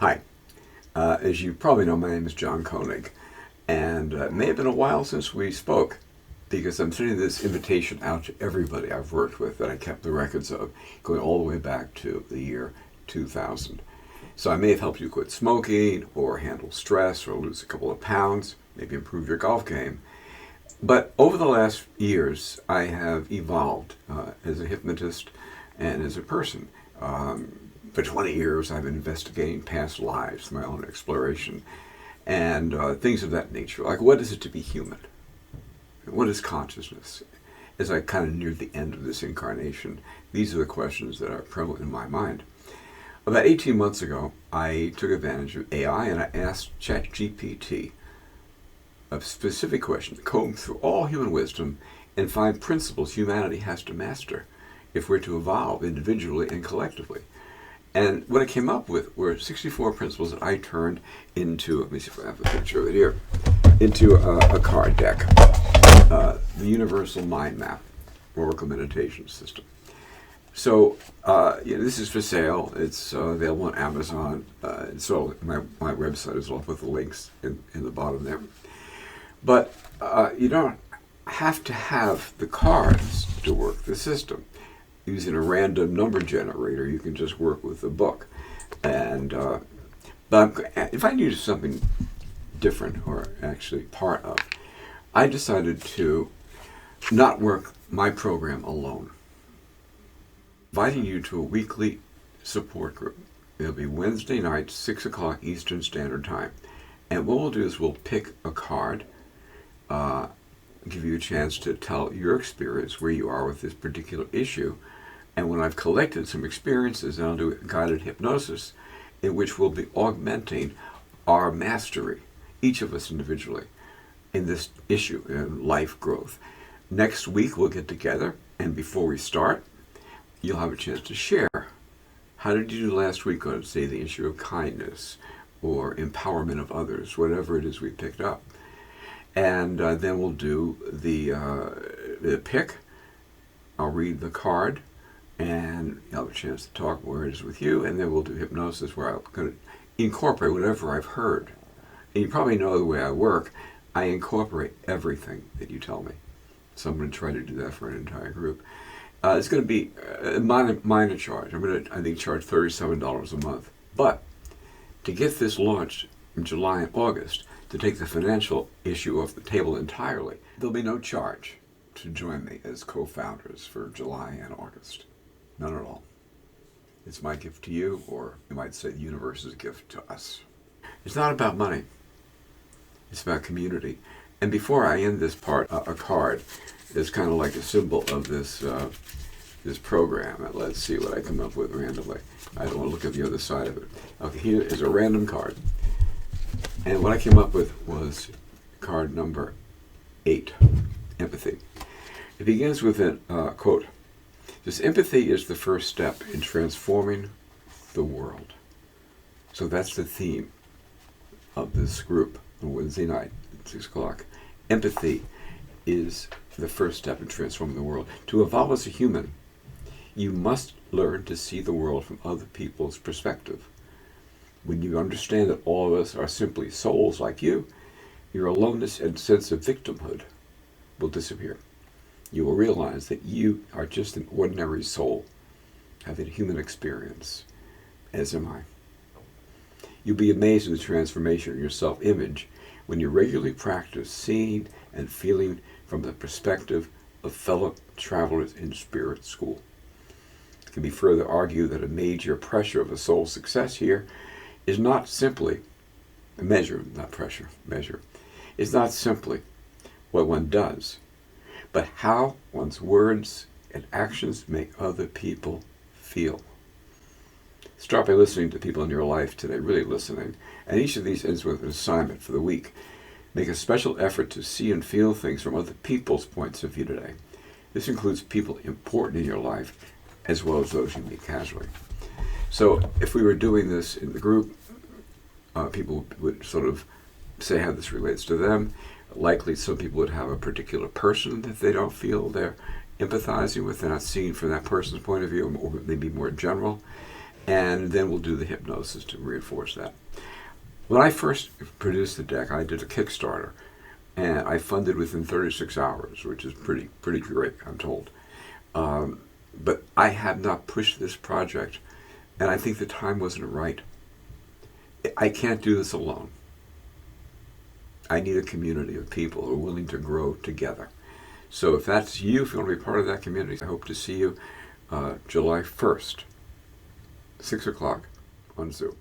Hi. As you probably know, my name is John Koenig, and it may have been a while since we spoke because I'm sending this invitation out to everybody I've worked with that I kept the records of, going all the way back to the year 2000. So I may have helped you quit smoking, or handle stress, or lose a couple of pounds, maybe improve your golf game. But over the last years, I have evolved as a hypnotist and as a person. For 20 years, I've been investigating past lives, my own exploration, and things of that nature. Like, what is it to be human? What is consciousness? As I kind of neared the end of this incarnation, these are the questions that are prevalent in my mind. About 18 months ago, I took advantage of AI and I asked ChatGPT a specific question to comb through all human wisdom and find principles humanity has to master if we're to evolve individually and collectively. And what I came up with were 64 principles that I turned into, let me see if I have a picture of it here, into a card deck, the Universal Mind Map, Oracle Meditation System. So this is for sale. It's available on Amazon. So my website is off with the links in the bottom there. But you don't have to have the cards to work the system. Using a random number generator, you can just work with the book. And but if I needed something different, or actually part of, I decided to not work my program alone. Inviting you to a weekly support group. It'll be Wednesday night, 6 o'clock Eastern Standard Time. And what we'll do is we'll pick a card, give you a chance to tell your experience, where you are with this particular issue. And when I've collected some experiences, then I'll do a guided hypnosis in which we'll be augmenting our mastery, each of us individually, in this issue, in life growth. Next week we'll get together, and before we start, you'll have a chance to share. How did you do last week on, say, the issue of kindness or empowerment of others, whatever it is we picked up. And then we'll do the pick. I'll read the card, and you'll have a chance to talk where it is with you, and then we'll do hypnosis where I'm going to incorporate whatever I've heard. And you probably know the way I work. I incorporate everything that you tell me. So I'm going to try to do that for an entire group. It's going to be a minor charge. I'm going to, I think, charge $37 a month. But to get this launched in July and August, to take the financial issue off the table entirely, there'll be no charge to join me as co-founders for July and August. None at all. It's my gift to you, or you might say the universe's gift to us. It's not about money. It's about community. And before I end this part, a card is kind of like a symbol of this this program. And let's see what I come up with randomly. I don't want to look at the other side of it. Okay, here is a random card. And what I came up with was card number 8, empathy. It begins with a quote. This empathy is the first step in transforming the world. So that's the theme of this group on Wednesday night at 6 o'clock. Empathy is the first step in transforming the world. To evolve as a human, you must learn to see the world from other people's perspective. When you understand that all of us are simply souls like you, your aloneness and sense of victimhood will disappear. You will realize that you are just an ordinary soul, having a human experience, as am I. You'll be amazed at the transformation of your self-image when you regularly practice seeing and feeling from the perspective of fellow travelers in spirit school. It can be further argued that a major pressure of a soul's success here is not simply measure, is not simply what one does, but how one's words and actions make other people feel. Start by listening to people in your life today, really listening. And each of these ends with an assignment for the week. Make a special effort to see and feel things from other people's points of view today. This includes people important in your life, as well as those you meet casually. So if we were doing this in the group, people would sort of say how this relates to them. Likely some people would have a particular person that they don't feel they're empathizing with, they're not seeing from that person's point of view, or maybe more general. and then we'll do the hypnosis to reinforce that. When I first produced the deck, I did a Kickstarter, and I funded within 36 hours, which is pretty great, I'm told. But I have not pushed this project, and I think the time wasn't right. I can't do this alone. I need a community of people who are willing to grow together. So if that's you, if you want to be part of that community, I hope to see you July 1st, 6 o'clock on Zoom.